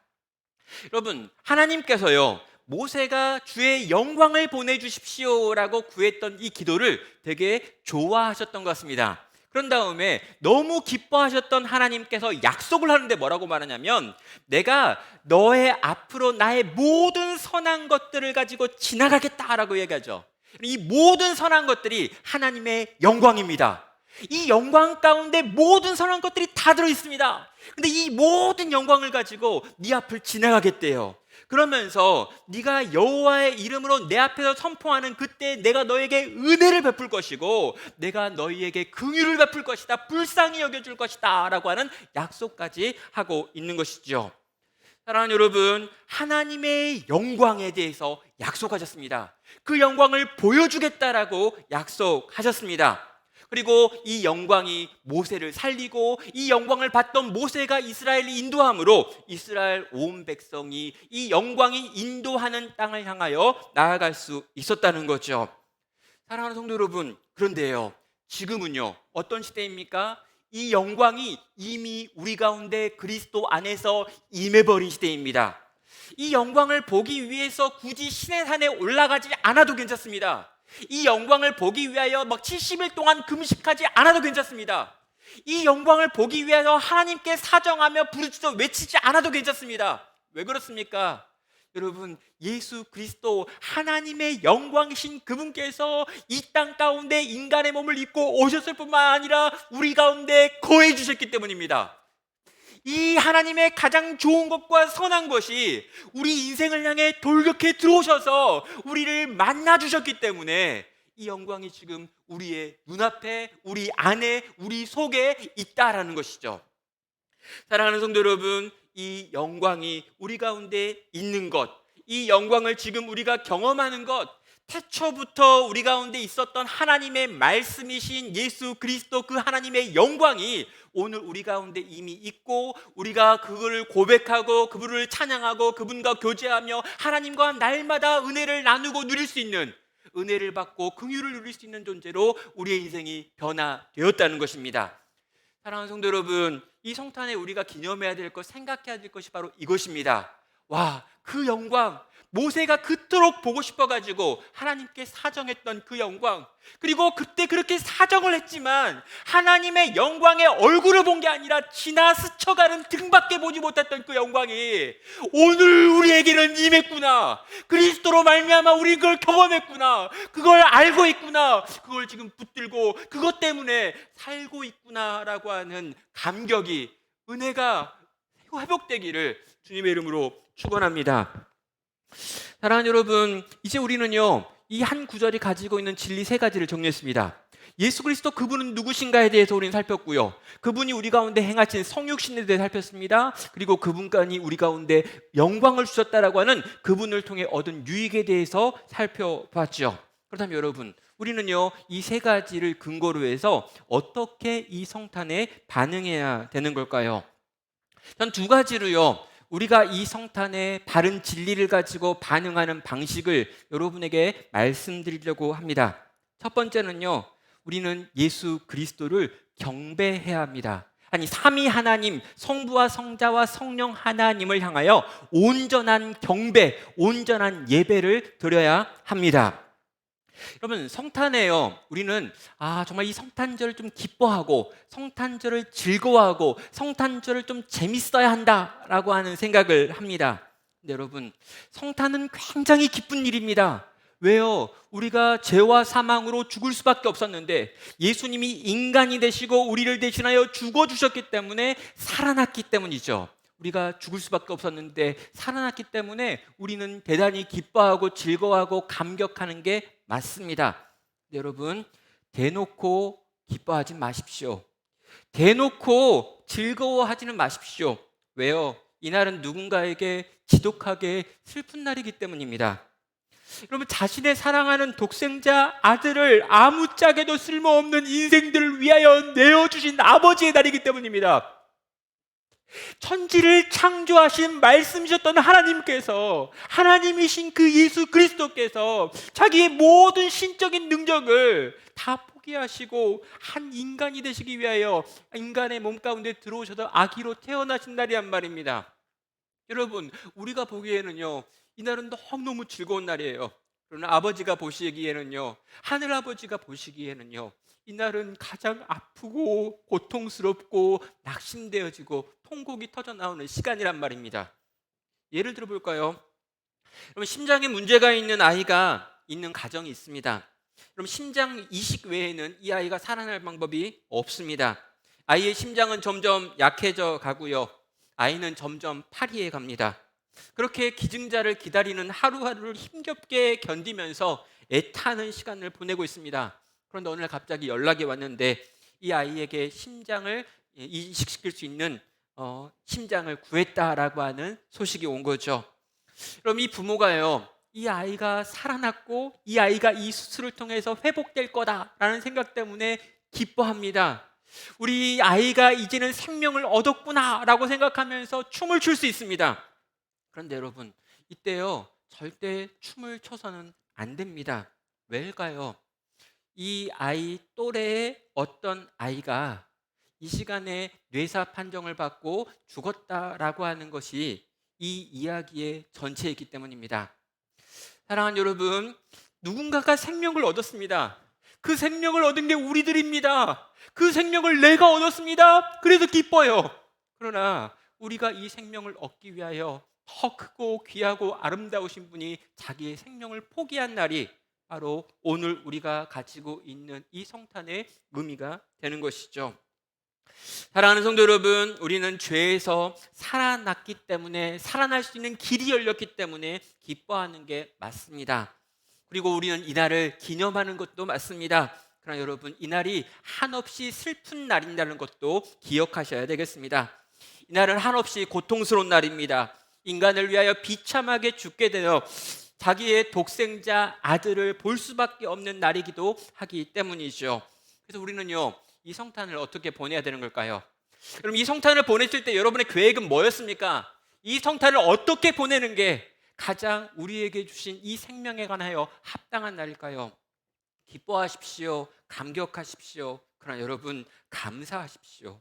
여러분, 하나님께서요 모세가 주의 영광을 보내주십시오 라고 구했던 이 기도를 되게 좋아하셨던 것 같습니다. 그런 다음에 너무 기뻐하셨던 하나님께서 약속을 하는데 뭐라고 말하냐면, 내가 너의 앞으로 나의 모든 선한 것들을 가지고 지나가겠다라고 얘기하죠. 이 모든 선한 것들이 하나님의 영광입니다. 이 영광 가운데 모든 선한 것들이 다 들어있습니다. 근데 이 모든 영광을 가지고 네 앞을 지나가겠대요. 그러면서 네가 여호와의 이름으로 내 앞에서 선포하는 그때 내가 너에게 은혜를 베풀 것이고 내가 너희에게 긍휼을 베풀 것이다, 불쌍히 여겨줄 것이다 라고 하는 약속까지 하고 있는 것이죠. 사랑하는 여러분, 하나님의 영광에 대해서 약속하셨습니다. 그 영광을 보여주겠다라고 약속하셨습니다. 그리고 이 영광이 모세를 살리고 이 영광을 봤던 모세가 이스라엘을 인도함으로 이스라엘 온 백성이 이 영광이 인도하는 땅을 향하여 나아갈 수 있었다는 거죠. 사랑하는 성도 여러분, 그런데요 지금은요 어떤 시대입니까? 이 영광이 이미 우리 가운데 그리스도 안에서 임해버린 시대입니다. 이 영광을 보기 위해서 굳이 시내 산에 올라가지 않아도 괜찮습니다. 이 영광을 보기 위하여 70일 동안 금식하지 않아도 괜찮습니다. 이 영광을 보기 위해서 하나님께 사정하며 부르짖어 외치지 않아도 괜찮습니다. 왜 그렇습니까? 여러분, 예수 그리스도 하나님의 영광이신 그분께서 이 땅 가운데 인간의 몸을 입고 오셨을 뿐만 아니라 우리 가운데 거해 주셨기 때문입니다. 이 하나님의 가장 좋은 것과 선한 것이 우리 인생을 향해 돌격해 들어오셔서 우리를 만나 주셨기 때문에 이 영광이 지금 우리의 눈앞에, 우리 안에, 우리 속에 있다라는 것이죠. 사랑하는 성도 여러분, 이 영광이 우리 가운데 있는 것, 이 영광을 지금 우리가 경험하는 것, 태초부터 우리 가운데 있었던 하나님의 말씀이신 예수 그리스도 그 하나님의 영광이 오늘 우리 가운데 이미 있고 우리가 그거를 고백하고 그분을 찬양하고 그분과 교제하며 하나님과 날마다 은혜를 나누고 누릴 수 있는, 은혜를 받고 긍휼을 누릴 수 있는 존재로 우리의 인생이 변화되었다는 것입니다. 사랑하는 성도 여러분, 이 성탄에 우리가 기념해야 될 것, 생각해야 될 것이 바로 이것입니다. 와, 그 영광, 모세가 그토록 보고 싶어가지고 하나님께 사정했던 그 영광, 그리고 그때 그렇게 사정을 했지만 하나님의 영광의 얼굴을 본 게 아니라 지나 스쳐가는 등밖에 보지 못했던 그 영광이 오늘 우리에게는 임했구나, 그리스도로 말미암아 우리 그걸 경험했구나, 그걸 알고 있구나, 그걸 지금 붙들고 그것 때문에 살고 있구나라고 하는 감격이, 은혜가 회복되기를 주님의 이름으로 축원합니다. 사랑하는 여러분, 이제 우리는요 이 한 구절이 가지고 있는 진리 세 가지를 정리했습니다. 예수 그리스도 그분은 누구신가에 대해서 우리는 살폈고요, 그분이 우리 가운데 행하신 성육신에 대해 살폈습니다. 그리고 그분까지 우리 가운데 영광을 주셨다라고 하는 그분을 통해 얻은 유익에 대해서 살펴봤죠. 그렇다면 여러분, 우리는요 이 세 가지를 근거로 해서 어떻게 이 성탄에 반응해야 되는 걸까요? 전 두 가지로요 우리가 이 성탄의 바른 진리를 가지고 반응하는 방식을 여러분에게 말씀드리려고 합니다. 첫 번째는요, 우리는 예수 그리스도를 경배해야 합니다. 아니, 삼위 하나님, 성부와 성자와 성령 하나님을 향하여 온전한 경배, 온전한 예배를 드려야 합니다. 여러분, 성탄에요, 우리는 정말 이 성탄절을 좀 기뻐하고 성탄절을 즐거워하고 성탄절을 좀 재밌어야 한다라고 하는 생각을 합니다. 근데 여러분, 성탄은 굉장히 기쁜 일입니다. 왜요? 우리가 죄와 사망으로 죽을 수밖에 없었는데 예수님이 인간이 되시고 우리를 대신하여 죽어주셨기 때문에 살아났기 때문이죠. 우리가 죽을 수밖에 없었는데 살아났기 때문에 우리는 대단히 기뻐하고 즐거워하고 감격하는 게 맞습니다. 여러분, 대놓고 기뻐하지 마십시오. 대놓고 즐거워하지는 마십시오. 왜요? 이날은 누군가에게 지독하게 슬픈 날이기 때문입니다. 여러분, 자신의 사랑하는 독생자 아들을 아무짝에도 쓸모없는 인생들을 위하여 내어주신 아버지의 날이기 때문입니다. 천지를 창조하신 말씀이셨던 하나님께서, 하나님이신 그 예수 그리스도께서 자기의 모든 신적인 능력을 다 포기하시고 한 인간이 되시기 위하여 인간의 몸 가운데 들어오셔서 아기로 태어나신 날이란 말입니다. 여러분, 우리가 보기에는요, 이날은 너무너무 즐거운 날이에요. 그러나 아버지가 보시기에는요, 하늘아버지가 보시기에는요, 이날은 가장 아프고 고통스럽고 낙심되어지고 통곡이 터져 나오는 시간이란 말입니다. 예를 들어 볼까요? 여러분, 심장에 문제가 있는 아이가 있는 가정이 있습니다. 그럼 심장 이식 외에는 이 아이가 살아날 방법이 없습니다. 아이의 심장은 점점 약해져 가고요, 아이는 점점 파리해 갑니다. 그렇게 기증자를 기다리는 하루하루를 힘겹게 견디면서 애타는 시간을 보내고 있습니다. 그런데 어느 날 갑자기 연락이 왔는데 이 아이에게 심장을 이식시킬 수 있는 심장을 구했다라고 하는 소식이 온 거죠. 그럼 이 부모가요, 이 아이가 살아났고 이 아이가 이 수술을 통해서 회복될 거다라는 생각 때문에 기뻐합니다. 우리 아이가 이제는 생명을 얻었구나라고 생각하면서 춤을 출 수 있습니다. 그런데 여러분, 이때요, 절대 춤을 춰서는 안 됩니다. 왜일까요? 이 아이 또래의 어떤 아이가 이 시간에 뇌사 판정을 받고 죽었다라고 하는 것이 이 이야기의 전체이기 때문입니다. 사랑하는 여러분, 누군가가 생명을 얻었습니다. 그 생명을 얻은 게 우리들입니다. 그 생명을 내가 얻었습니다. 그래서 기뻐요. 그러나 우리가 이 생명을 얻기 위하여 더 크고 귀하고 아름다우신 분이 자기의 생명을 포기한 날이 바로 오늘 우리가 가지고 있는 이 성탄의 의미가 되는 것이죠. 사랑하는 성도 여러분, 우리는 죄에서 살아났기 때문에, 살아날 수 있는 길이 열렸기 때문에 기뻐하는 게 맞습니다. 그리고 우리는 이날을 기념하는 것도 맞습니다. 그러나 여러분, 이날이 한없이 슬픈 날인다는 것도 기억하셔야 되겠습니다. 이날은 한없이 고통스러운 날입니다. 인간을 위하여 비참하게 죽게 되어 자기의 독생자 아들을 볼 수밖에 없는 날이기도 하기 때문이죠. 그래서 우리는요, 이 성탄을 어떻게 보내야 되는 걸까요? 그럼 이 성탄을 보냈을 때 여러분의 계획은 뭐였습니까? 이 성탄을 어떻게 보내는 게 가장 우리에게 주신 이 생명에 관하여 합당한 날일까요? 기뻐하십시오. 감격하십시오. 그러나 여러분, 감사하십시오.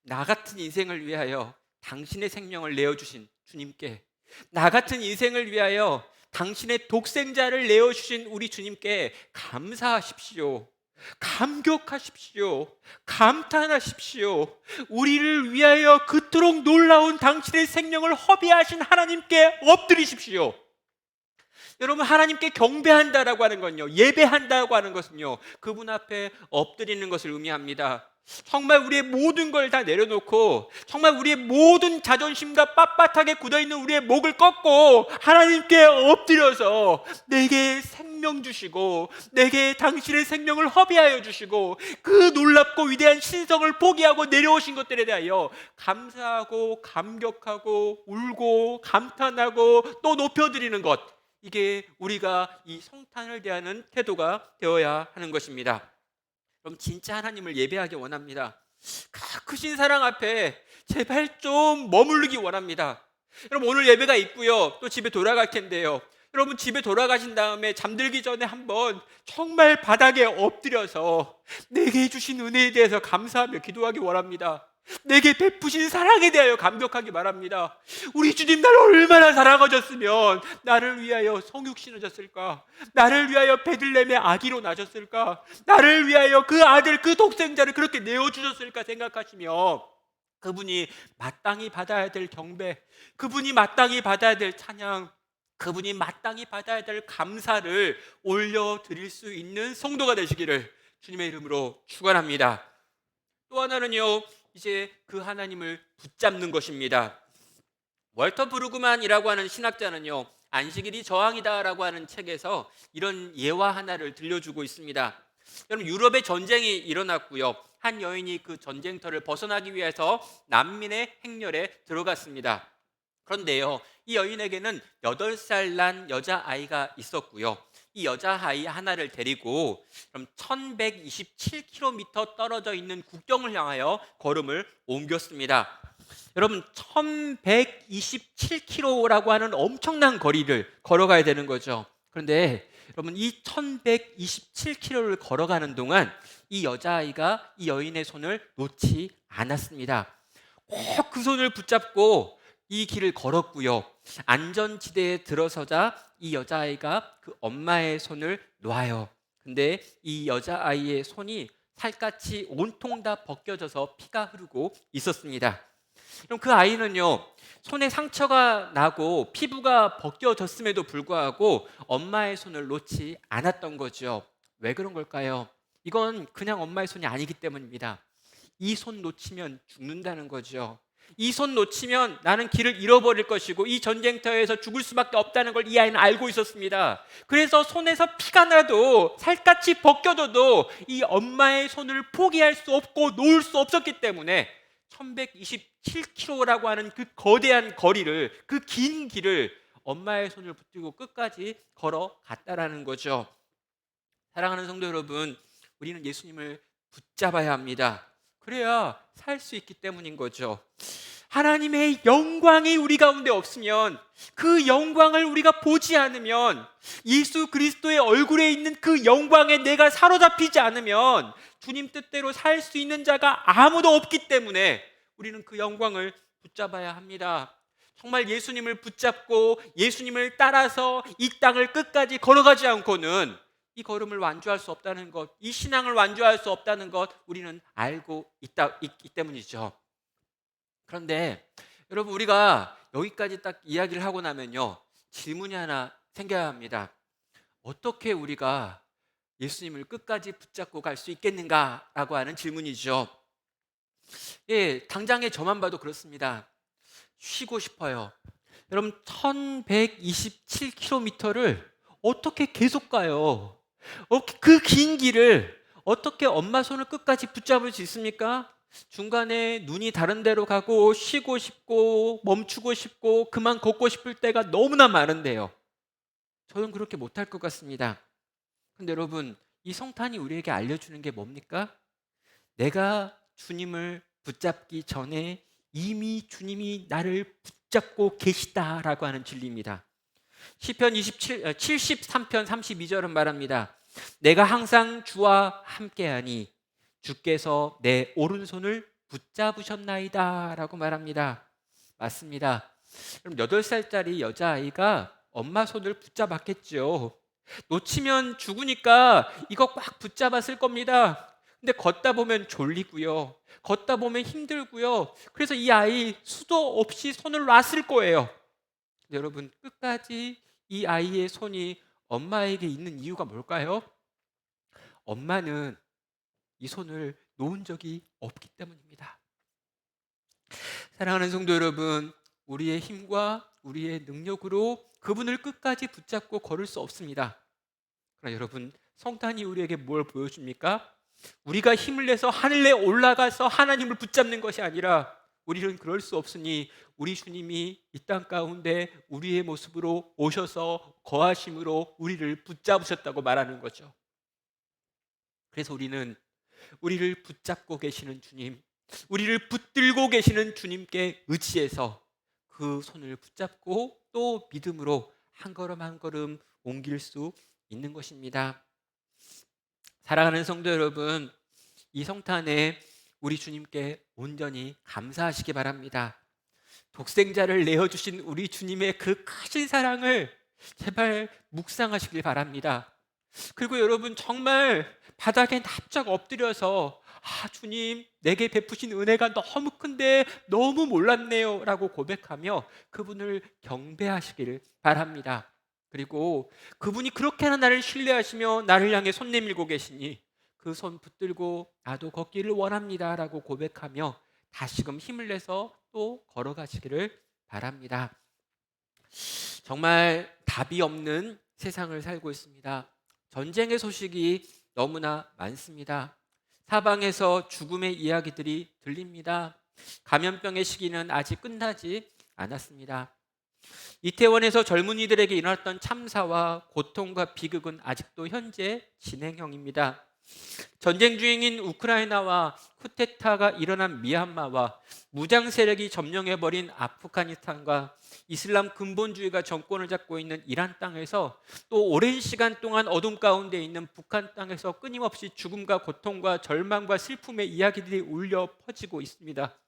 나 같은 인생을 위하여 당신의 생명을 내어주신 주님께, 나 같은 인생을 위하여 당신의 독생자를 내어주신 우리 주님께 감사하십시오. 감격하십시오. 감탄하십시오. 우리를 위하여 그토록 놀라운 당신의 생명을 허비하신 하나님께 엎드리십시오. 여러분, 하나님께 경배한다라고 하는 건요, 예배한다고 하는 것은요, 그분 앞에 엎드리는 것을 의미합니다. 정말 우리의 모든 걸 다 내려놓고, 정말 우리의 모든 자존심과 빳빳하게 굳어있는 우리의 목을 꺾고 하나님께 엎드려서 내게 생명 주시고 내게 당신의 생명을 허비하여 주시고 그 놀랍고 위대한 신성을 포기하고 내려오신 것들에 대하여 감사하고 감격하고 울고 감탄하고 또 높여드리는 것, 이게 우리가 이 성탄을 대하는 태도가 되어야 하는 것입니다. 그럼 진짜 하나님을 예배하기 원합니다. 크신 사랑 앞에 제발 좀 머무르기 원합니다. 여러분 오늘 예배가 있고요. 또 집에 돌아갈 텐데요. 여러분 집에 돌아가신 다음에 잠들기 전에 한번 정말 바닥에 엎드려서 내게 해주신 은혜에 대해서 감사하며 기도하기 원합니다. 내게 베푸신 사랑에 대하여 감격하기 바랍니다. 우리 주님 나를 얼마나 사랑하셨으면 나를 위하여 성육신하셨을까? 나를 위하여 베들레헴의 아기로 나셨을까? 나를 위하여 그 아들 그 독생자를 그렇게 내어주셨을까 생각하시며 그분이 마땅히 받아야 될 경배, 그분이 마땅히 받아야 될 찬양, 그분이 마땅히 받아야 될 감사를 올려드릴 수 있는 성도가 되시기를 주님의 이름으로 축원합니다. 또 하나는요, 이제 그 하나님을 붙잡는 것입니다. 월터 브루그만이라고 하는 신학자는요, 안식일이 저항이다라고 하는 책에서 이런 예화 하나를 들려주고 있습니다. 여러분 유럽에 전쟁이 일어났고요, 한 여인이 그 전쟁터를 벗어나기 위해서 난민의 행렬에 들어갔습니다. 그런데요, 이 여인에게는 8살 난 여자아이가 있었고요, 이 여자아이 하나를 데리고 그럼 1127km 떨어져 있는 국경을 향하여 걸음을 옮겼습니다. 여러분 1127km라고 하는 엄청난 거리를 걸어가야 되는 거죠. 그런데 여러분 이 1127km를 걸어가는 동안 이 여자아이가 이 여인의 손을 놓지 않았습니다. 꼭 그 손을 붙잡고 이 길을 걸었고요, 안전지대에 들어서자 이 여자아이가 그 엄마의 손을 놔요. 근데 이 여자아이의 손이 살갗이 온통 다 벗겨져서 피가 흐르고 있었습니다. 그럼 그 아이는요, 손에 상처가 나고 피부가 벗겨졌음에도 불구하고 엄마의 손을 놓지 않았던 거죠. 왜 그런 걸까요? 이건 그냥 엄마의 손이 아니기 때문입니다. 이 손 놓치면 죽는다는 거죠. 이 손 놓치면 나는 길을 잃어버릴 것이고 이 전쟁터에서 죽을 수밖에 없다는 걸 이 아이는 알고 있었습니다. 그래서 손에서 피가 나도 살갗이 벗겨져도 이 엄마의 손을 포기할 수 없고 놓을 수 없었기 때문에 1127km라고 하는 그 거대한 거리를, 그 긴 길을 엄마의 손을 붙들고 끝까지 걸어갔다라는 거죠. 사랑하는 성도 여러분, 우리는 예수님을 붙잡아야 합니다. 그래야 살 수 있기 때문인 거죠. 하나님의 영광이 우리 가운데 없으면, 그 영광을 우리가 보지 않으면, 예수 그리스도의 얼굴에 있는 그 영광에 내가 사로잡히지 않으면 주님 뜻대로 살 수 있는 자가 아무도 없기 때문에 우리는 그 영광을 붙잡아야 합니다. 정말 예수님을 붙잡고 예수님을 따라서 이 땅을 끝까지 걸어가지 않고는 이 걸음을 완주할 수 없다는 것, 이 신앙을 완주할 수 없다는 것 우리는 알고 있기 때문이죠. 그런데 여러분 우리가 여기까지 딱 이야기를 하고 나면요, 질문이 하나 생겨야 합니다. 어떻게 우리가 예수님을 끝까지 붙잡고 갈 수 있겠는가라고 하는 질문이죠. 예, 당장에 저만 봐도 그렇습니다. 쉬고 싶어요. 여러분 1127km를 어떻게 계속 가요? 그 긴 길을 어떻게 엄마 손을 끝까지 붙잡을 수 있습니까? 중간에 눈이 다른 데로 가고 쉬고 싶고 멈추고 싶고 그만 걷고 싶을 때가 너무나 많은데요, 저는 그렇게 못할 것 같습니다. 근데 여러분 이 성탄이 우리에게 알려주는 게 뭡니까? 내가 주님을 붙잡기 전에 이미 주님이 나를 붙잡고 계시다라고 하는 진리입니다. 시편 73편 32절은 말합니다. 내가 항상 주와 함께하니 주께서 내 오른손을 붙잡으셨나이다 라고 말합니다. 맞습니다. 그럼 8살짜리 여자아이가 엄마 손을 붙잡았겠죠. 놓치면 죽으니까 이거 꽉 붙잡았을 겁니다. 근데 걷다 보면 졸리고요, 걷다 보면 힘들고요, 그래서 이 아이 수도 없이 손을 놨을 거예요. 여러분 끝까지 이 아이의 손이 엄마에게 있는 이유가 뭘까요? 엄마는 이 손을 놓은 적이 없기 때문입니다. 사랑하는 성도 여러분, 우리의 힘과 우리의 능력으로 그분을 끝까지 붙잡고 걸을 수 없습니다. 그러나 여러분 성탄이 우리에게 뭘 보여줍니까? 우리가 힘을 내서 하늘에 올라가서 하나님을 붙잡는 것이 아니라 우리는 그럴 수 없으니 우리 주님이 이 땅 가운데 우리의 모습으로 오셔서 거하심으로 우리를 붙잡으셨다고 말하는 거죠. 그래서 우리는 우리를 붙잡고 계시는 주님, 우리를 붙들고 계시는 주님께 의지해서 그 손을 붙잡고 또 믿음으로 한 걸음 한 걸음 옮길 수 있는 것입니다. 사랑하는 성도 여러분, 이 성탄에 우리 주님께 온전히 감사하시기 바랍니다. 독생자를 내어주신 우리 주님의 그 크신 사랑을 제발 묵상하시길 바랍니다. 그리고 여러분, 정말 바닥에 납작 엎드려서 주님, 내게 베푸신 은혜가 너무 큰데 너무 몰랐네요 라고 고백하며 그분을 경배하시기를 바랍니다. 그리고 그분이 그렇게나 나를 신뢰하시며 나를 향해 손 내밀고 계시니 그 손 붙들고 나도 걷기를 원합니다 라고 고백하며 다시금 힘을 내서 또 걸어가시기를 바랍니다. 정말 답이 없는 세상을 살고 있습니다. 전쟁의 소식이 너무나 많습니다. 사방에서 죽음의 이야기들이 들립니다. 감염병의 시기는 아직 끝나지 않았습니다. 이태원에서 젊은이들에게 일어났던 참사와 고통과 비극은 아직도 현재 진행형입니다. 전쟁 중인 우크라이나와 쿠데타가 일어난 미얀마와 무장 세력이 점령해버린 아프가니스탄과 이슬람 근본주의가 정권을 잡고 있는 이란 땅에서 또 오랜 시간 동안 어둠 가운데 있는 북한 땅에서 끊임없이 죽음과 고통과 절망과 슬픔의 이야기들이 울려 퍼지고 있습니다.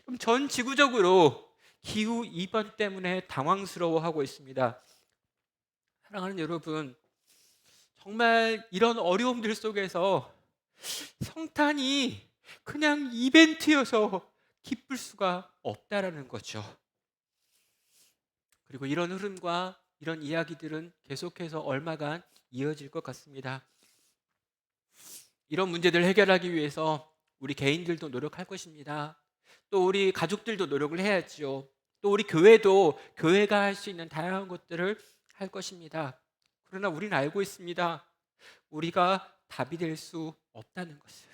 그럼 전 지구적으로 기후 이변 때문에 당황스러워하고 있습니다. 사랑하는 여러분, 정말 이런 어려움들 속에서 성탄이 그냥 이벤트여서 기쁠 수가 없다라는 거죠. 그리고 이런 흐름과 이런 이야기들은 계속해서 얼마간 이어질 것 같습니다. 이런 문제들을 해결하기 위해서 우리 개인들도 노력할 것입니다. 또 우리 가족들도 노력을 해야죠. 또 우리 교회도 교회가 할 수 있는 다양한 것들을 할 것입니다. 그러나 우리는 알고 있습니다. 우리가 답이 될 수 없다는 것을.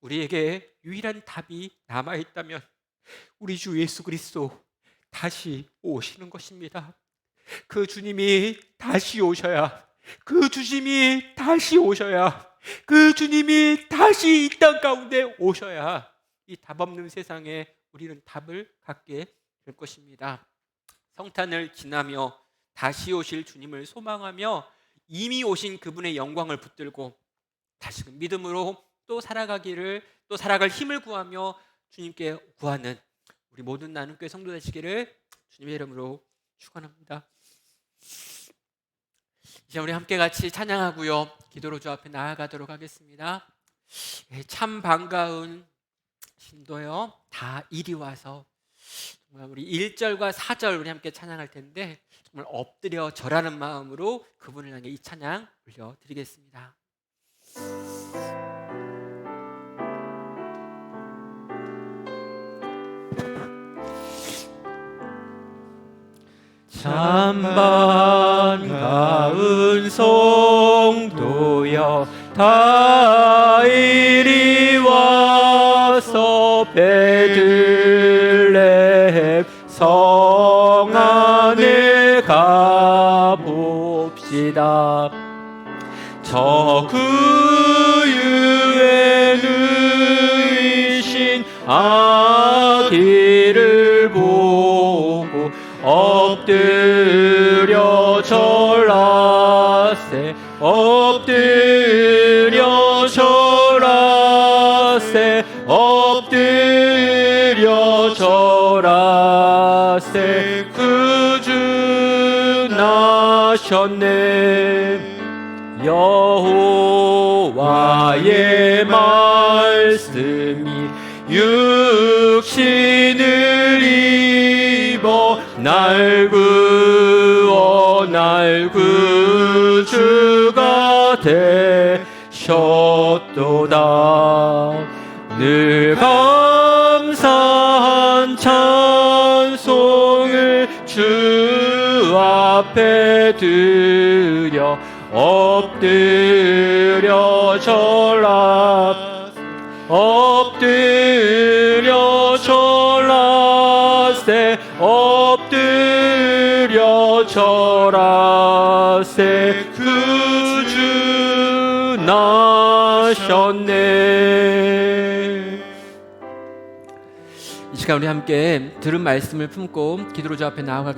우리에게 유일한 답이 남아있다면 우리 주 예수 그리스도 다시 오시는 것입니다. 그 주님이 다시 오셔야, 그 주님이 다시 오셔야, 그 주님이 다시 이 땅 가운데 오셔야 이 답 없는 세상에 우리는 답을 갖게 될 것입니다. 성탄을 지나며 다시 오실 주님을 소망하며 이미 오신 그분의 영광을 붙들고 다시금 믿음으로 또 살아가기를, 또 살아갈 힘을 구하며 주님께 구하는 우리 모든 나눔교회 성도 되시기를 주님의 이름으로 축원합니다. 이제 우리 함께 같이 찬양하고요, 기도로 주 앞에 나아가도록 하겠습니다. 참 반가운 신도요, 다 이리 와서. 정말 우리 1절과 4절 우리 함께 찬양할 텐데 정말 엎드려 절하는 마음으로 그분을 향해 이 찬양 올려드리겠습니다. 참 반가운 성도여, 다 이리 와서 베들레헴 성 안에 가봅시다. 저 구유에 누이신 아기를 보고 엎드려 절하세, 엎드려 절하세, 엎드려 절하세. 그 주 나셨네. 여호와의 말씀이 육신을 입어 날 구워 날 구주가 되셨도다. 늘 감사한 찬송을 주 앞에 드려 엎드려 절하, 엎드려 절하세, 엎드려 절하세. 그 주 나셨네. 이 시간 우리 함께 들은 말씀을 품고 기도로 주 앞에 나아가겠습니다.